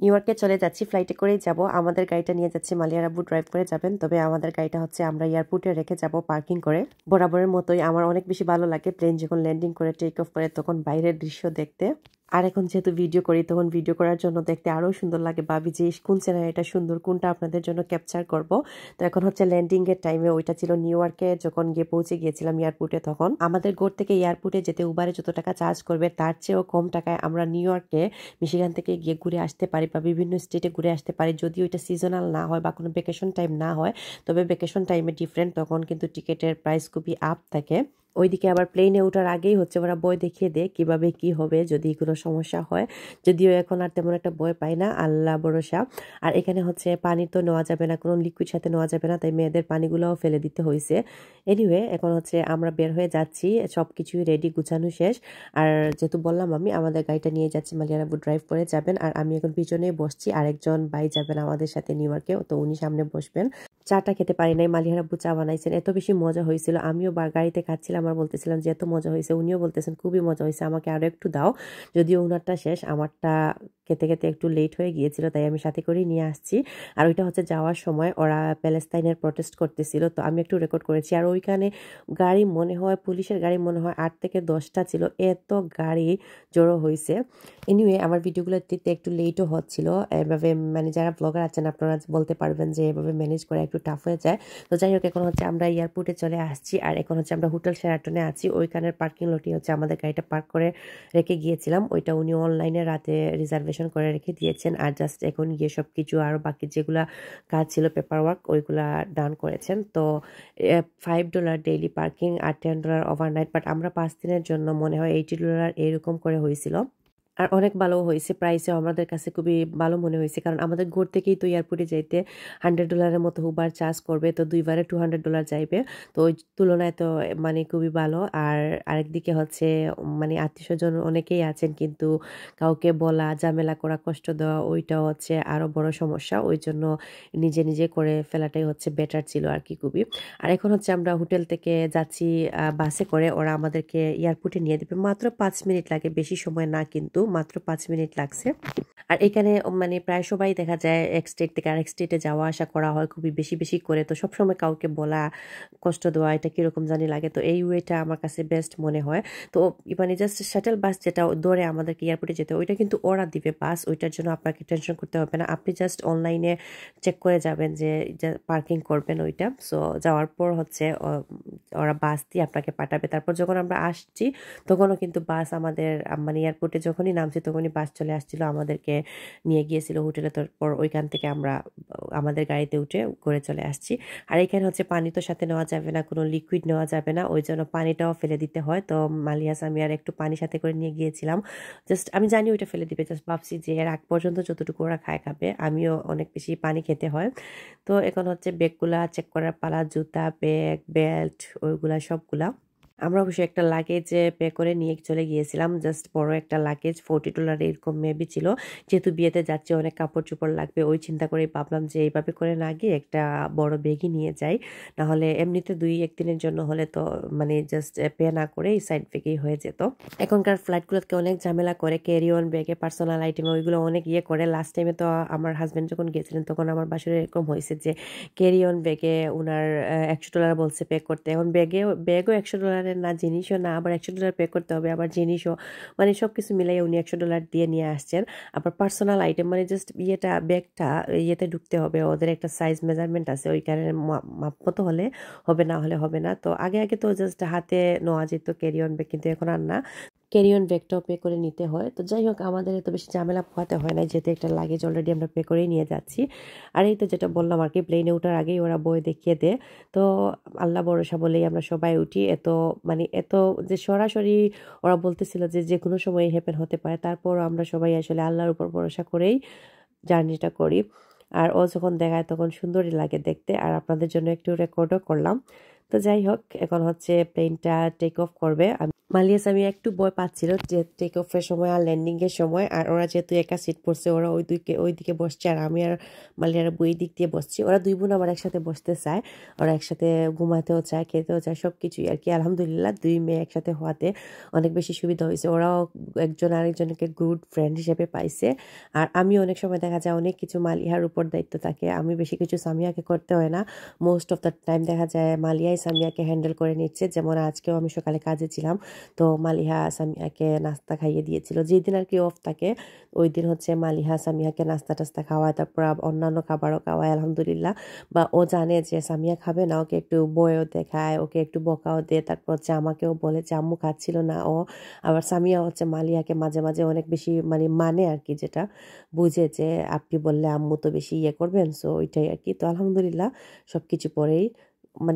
New ইয়র্কে চলে যাচ্ছি, ফ্লাইটে করেই যাব। আমাদের গাড়িটা নিয়ে যাচ্ছি, মালিয়ার আব্বু ড্রাইভ করে যাবেন। তবে আমাদের গাড়িটা হচ্ছে আমরা এয়ারপোর্টে রেখে যাব পার্কিং করে। বরাবরের মতোই আমার অনেক বেশি ভালো লাগে প্লেন যখন ল্যান্ডিং করে টেক অফ করে তখন বাইরের দৃশ্য দেখতে। আর এখন যেহেতু ভিডিও করি তখন ভিডিও করার জন্য দেখতে আরো সুন্দর লাগে। ভাবি যে কোন সিনারিটা সুন্দর, কোনটা আপনাদের জন্য ক্যাপচার করব। তো এখন হচ্ছে ল্যান্ডিং এর টাইমে, ওইটা ছিল নিউ ইয়র্কে যখন গিয়ে পৌঁছে গিয়েছিলাম এয়ারপোর্টে। তখন আমাদের গোর থেকে এয়ারপোর্টে যেতে উবারে যত টাকা চার্জ করবে তার চেয়েও কম টাকায় আমরা নিউ ইয়র্কে মিশিগান থেকে গিয়ে ঘুরে আসতে পারি বা বিভিন্ন স্টেটে ঘুরে আসতে পারি। যদি ওইটা সিজনাল না হয় বা কোনো ভ্যাকেশন টাইম না হয়, তবে ভ্যাকেশন টাইমে ডিফারেন্ট, তখন কিন্তু টিকিটের প্রাইস খুবই আপ থাকে। ওইদিকে আবার প্লেনে ওঠার আগেই হচ্ছে ওরা বই দেখিয়ে দেয় কিভাবে কি হবে যদি কোনো সমস্যা হয়। যদিও এখন আর তেমন একটা বই পাই না, আল্লাহ ভরসা। আর এখানে হচ্ছে পানি তো নেওয়া যাবে না, কোনো লিকুইড সাথে নেওয়া যাবে না, তাই মেয়েদের পানিগুলোও ফেলে দিতে হয়েছে। এনিওয়ে এখন হচ্ছে আমরা বের হয়ে যাচ্ছি, সব কিছুই রেডি, গুছানো শেষ। আর যেহেতু বললাম আমি আমাদের গাড়িটা নিয়ে যাচ্ছি, মালিয়ার আব্বু ড্রাইভ করে যাবেন আর আমি এখন পিছনে বসছি। আরেকজন ভাই যাবেন আমাদের সাথে নিউ ইয়র্কে, তো উনি সামনে বসবেন। চাটা খেতে পারি নাই, মালিহার আব্বু চা বানাইছেন, এত বেশি মজা হয়েছিল। আমিও গাড়িতে খাচ্ছিলাম আর বলতেছিলাম যে এত মজা হয়েছে, উনিও বলতেছেন খুবই মজা হয়েছে, আমাকে আরো একটু দাও। যদিও ওনারটা শেষ, আমারটা খেতে খেতে একটু লেট হয়ে গিয়েছিল, তাই আমি সাথে করেই নিয়ে আসছি। আর ওইটা হচ্ছে যাওয়ার সময় ওরা প্যালেস্তাইনের প্রটেস্ট করতেছিল, তো আমি একটু রেকর্ড করেছি। আর ওইখানে গাড়ি মনে হয়, পুলিশের গাড়ি মনে হয় 8 থেকে 10টা ছিল, এত গাড়ি জড়ো হয়েছে। এনিওয়ে আমার ভিডিওগুলো দিতে একটু লেটও হচ্ছিল। এভাবে মানে যারা ব্লগার আছেন আপনারা বলতে পারবেন যে এভাবে ম্যানেজ করে একটু টাফ হয়ে যায়। তো যাই হোক, এখন হচ্ছে আমরা এয়ারপোর্টে চলে আসছি আর এখন হচ্ছে আমরা হোটেল শেরাটনে আছি। ওইখানের পার্কিং লটে হচ্ছে আমাদের গাড়িটা পার্ক করে রেখে গিয়েছিলাম। ওইটা উনি অনলাইনে রাতে রিজার্ভেশন করে রেখে দিয়েছেন। আর জাস্ট এখন গিয়ে সব কিছু আরও বাকি যেগুলা কাজ ছিল পেপার ওয়ার্ক ওইগুলা ডান করেছেন। তো $5 ডেইলি পার্কিং আর $10 ওভারনাইট, বাট আমরা 5 দিনের জন্য মনে হয় $80 এরকম করে হয়েছিল। আর অনেক ভালো হয়েছে, প্রাইসও আমাদের কাছে খুবই ভালো মনে হয়েছে, কারণ আমাদের ঘর থেকেই তো এয়ারপোর্টে যাইতে $100 মতো উবার চার্জ করবে, তো দুইবারে $200 যাইবে। তো ওই তুলনায় তো মানে খুবই ভালো। আর আরেকদিকে হচ্ছে মানে আত্মীয়স্বজন অনেকেই আছেন, কিন্তু কাউকে বলা, ঝামেলা করা, কষ্ট দেওয়া ওইটাও হচ্ছে আরো বড় সমস্যা। ওই জন্য নিজে নিজে করে ফেলাটাই হচ্ছে বেটার ছিল আর কি খুবই। আর এখন হচ্ছে আমরা হোটেল থেকে যাচ্ছি বাসে করে, ওরা আমাদেরকে এয়ারপোর্টে নিয়ে দেবে। মাত্র 5 মিনিট লাগে, বেশি সময় না, কিন্তু মাত্র 5 মিনিট লাগছে। আর এখানে মানে প্রায় সবাই দেখা যায় এক স্টেট থেকে আরেক স্টেটে যাওয়া আসা করা হয় খুবই বেশি বেশি করে, তো সবসময় কাউকে বলা, কষ্ট দেওয়া এটা কিরকম জানি লাগে। তো এই ওয়েটা আমার কাছে বেস্ট মনে হয়। তো মানে জাস্ট শাটেল বাস যেটা ধরে আমাদেরকে এয়ারপোর্টে যেতে, ওইটা কিন্তু ওরা দিবে বাস, ওইটার জন্য আপনাকে টেনশন করতে হবে না। আপনি জাস্ট অনলাইনে চেক করে যাবেন যে পার্কিং করবেন ওইটা। সো যাওয়ার পর হচ্ছে ওরা বাস দিয়ে আপনাকে পাঠাবে। তারপর যখন আমরা আসছি তখনও কিন্তু বাস আমাদের মানে এয়ারপোর্টে যখনই নামছি তখনই বাস চলে আসছিল, আমাদেরকে নিয়ে গিয়েছিল হোটেলে। তারপর ওইখান থেকে আমরা আমাদের গাড়িতে উঠে ঘুরে চলে আসছি। আর এখানে হচ্ছে পানি তো সাথে নেওয়া যাবে না, কোনো লিকুইড নেওয়া যাবে না, ওই জন্য পানিটাও ফেলে দিতে হয়। তো মালিয়াস আমি আর একটু পানি সাথে করে নিয়ে গিয়েছিলাম। জাস্ট আমি জানি ওইটা ফেলে দিবে, জাস্ট ভাবছি যে এর আগ পর্যন্ত যতটুকু ওরা খাবে, আমিও অনেক বেশি পানি খেতে হয়। তো এখন হচ্ছে ব্যাগগুলা চেক করার পালা, জুতা, ব্যাগ, বেল্ট ওইগুলা সবগুলা। আমরা অবশ্যই একটা লাগেজে পে করে নিয়ে চলে গিয়েছিলাম, জাস্ট বড় একটা লাগেজ, $40 এরকম মেবি ছিল। যেহেতু বিয়েতে যাচ্ছি অনেক কাপড় চোপড় লাগবে, ওই চিন্তা করেই ভাবলাম যে এইভাবে করে না গিয়ে একটা বড় ব্যাগই নিয়ে যাই। নাহলে এমনিতে 2-1 দিনের জন্য হলে তো মানে জাস্ট পে না করে এই সাইড ব্যাগেই হয়ে যেত। এখনকার ফ্লাইটগুলোতে অনেক ঝামেলা করে, ক্যারি অন ব্যাগে পার্সোনাল আইটেম ওইগুলো অনেক ইয়ে করে। লাস্ট টাইমে তো আমার হাজব্যান্ড যখন গিয়েছিলেন তখন আমার বাসায় এরকম হয়েছে যে ক্যারি অন ব্যাগে উনার $100 বলছে পে করতে। এখন ব্যাগও $100 না, জিনিসও না, আবার $100 পে করতে হবে, আবার জিনিসও, মানে সবকিছু মিলাই উনি $100 দিয়ে নিয়ে আসছেন। আবার পার্সোনাল আইটেম মানে জাস্ট ব্যাগটা ইয়েতে ঢুকতে হবে, ওদের একটা সাইজ মেজারমেন্ট আছে, ওইখানে মাপ মতো হলে হবে, না হলে হবে না। তো আগে আগে তো জাস্ট হাতে নেওয়া যেত ক্যারি অন ব্যাগ, কিন্তু এখন আর না, ক্যারি অন ব্যাগটাও পে করে নিতে হয়। তো যাই হোক, আমাদের এত বেশি ঝামেলা পোহাতে হয় না, যেহেতু একটা লাগেজ অলরেডি আমরা পে করেই নিয়ে যাচ্ছি। আর এই তো যেটা বললাম আর কি, প্লেনে ওঠার আগেই ওরা বই দেখিয়ে দেয়। তো আল্লাহ ভরসা বলেই আমরা সবাই উঠি। এত যে সরাসরি ওরা বলতেছিল যে যে কোনো সময় হ্যাপেন হতে পারে, তারপর আমরা সবাই আসলে আল্লাহর উপর ভরসা করেই জার্নিটা করি। আর ও যখন দেখায় তখন সুন্দরই লাগে দেখতে, আর আপনাদের জন্য একটু রেকর্ডও করলাম। তো যাই হোক, এখন হচ্ছে প্লেনটা টেক অফ করবে। মালিয়া সামিয়া একটু ভয় পাচ্ছিল যে টেক অফের সময় আর ল্যান্ডিং এর সময়, আর ওরা যেহেতু একা সিট পড়ছে ওরা ওই দিকে বসছে আর আমি আর মালিয়ার বই দিক দিয়ে বসছি। ওরা দুই বোন আবার একসাথে বসতে চায়, ওরা একসাথে ঘুমাতেও চায়, খেতেও চায়, সব কিছুই আর কি। আলহামদুলিল্লাহ দুই মেয়ে একসাথে হওয়াতে অনেক বেশি সুবিধা হয়েছে। ওরাও একজন আরেকজনকে গুড ফ্রেন্ড হিসেবে পাইছে। আর আমি অনেক সময় দেখা যায় অনেক কিছু মালিয়ার উপর দায়িত্ব থাকে, আমি বেশি কিছু সামিয়াকে করতে হয় না। মোস্ট অফ দ্য টাইম দেখা যায় মালিয়াই সামিয়াকে হ্যান্ডেল করে নিচ্ছে। যেমন আজকেও আমি সকালে কাজে ছিলাম, তো মালিহা সামিয়াকে নাস্তা খাইয়ে দিয়েছিল। যেই দিন আর কি অফ থাকে ওই দিন হচ্ছে মালিহা সামিয়াকে নাস্তা টাস্তা খাওয়ায়, তারপর অন্যান্য খাবারও খাওয়ায় আলহামদুলিল্লাহ। বা ও জানে যে সামিয়া খাবে না, ওকে একটু বয়েও দেখায়, ওকে একটু বকাও দেয়। তারপর হচ্ছে আমাকেও বলে যে আম্মু খাচ্ছিল না ও। আবার সামিয়া হচ্ছে মালিয়াকে মাঝে মাঝে অনেক বেশি মানে আর কি, যেটা বুঝে যে আপনি বললে আম্মু তো বেশি ইয়ে করবেন, সো ওইটাই আর কি। তো আলহামদুলিল্লাহ সব কিছু পরেই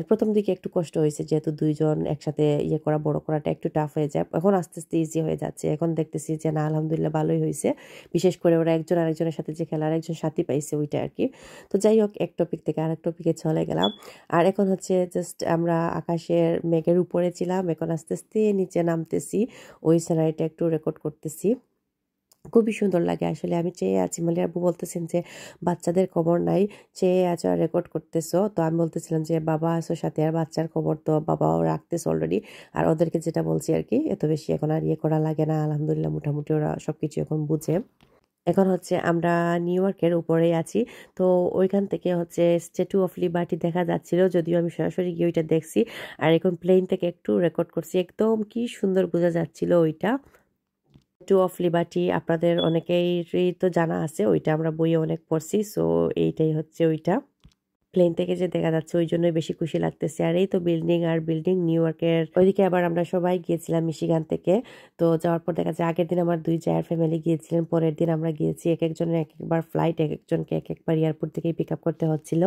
প্রথম দিকে একটু কষ্ট হয়েছে, যেহেতু দুইজন একসাথে ইয়ে করা বড় করাটা একটু টাফ হয়ে যায়। এখন আস্তে আস্তে ইজি হয়ে যাচ্ছে। এখন দেখতেছি যে না আলহামদুলিল্লাহ ভালোই হয়েছে। বিশেষ করে ওরা একজন আরেকজনের সাথে যে খেলার একজন সাথী পাইছে ওইটা আর কি। তো যাই হোক, এক টপিক থেকে আরেক টপিকে চলে গেলাম। আর এখন হচ্ছে জাস্ট আমরা আকাশের মেঘের উপরে ছিলাম, এখন আস্তে আস্তে নিচে নামতেছি, ওই সিনারিটা একটু রেকর্ড করতেছি। খুবই সুন্দর লাগে আসলে। আমি চেয়ে আছি, মালিয়া আব্বু বলতেছেন যে বাচ্চাদের খবর নাই, চেয়ে আছো আর রেকর্ড করতেছো। তো আমি বলতেছিলাম যে বাবা আছো সাথে, আর বাচ্চার খবর তো বাবাও রাখতেছে অলরেডি। আর ওদেরকে যেটা বলছি আর কি, এত বেশি এখন আর ইয়ে করা লাগে না আলহামদুলিল্লাহ, মোটামুটি ওরা সবকিছু এখন বুঝে। এখন হচ্ছে আমরা নিউ ইয়র্কের উপরেই আছি। তো ওইখান থেকে হচ্ছে স্ট্যাচু অফ লিবার্টি দেখা যাচ্ছিল, যদিও আমি সরাসরি গিয়ে ওইটা দেখছি। আর এখন প্লেন থেকে একটু রেকর্ড করছি, একদম কি সুন্দর বোঝা যাচ্ছিল ওইটা। টু অফ লিবার্টি আপনাদের অনেকেরই তো জানা আছে, ওইটা আমরা বইয়ে অনেক পড়ছি। সো এইটাই হচ্ছে ওইটা। প্লেন থেকে যে দেখা যাচ্ছে ওই জন্যই বেশি খুশি লাগতেছে। আর এই তো বিল্ডিং আর বিল্ডিং নিউ ইয়র্কের ওইদিকে। আবার আমরা সবাই গিয়েছিলাম মিশিগান থেকে। তো যাওয়ার পর দেখা যায় আগের দিন আমার দুই জায়ার ফ্যামিলি গিয়েছিলেন, পরের দিন আমরা গিয়েছি। এক একজনের এক একবার ফ্লাইট, এক একজনকে এক একবার এয়ারপোর্ট থেকেই পিক আপ করতে হচ্ছিল।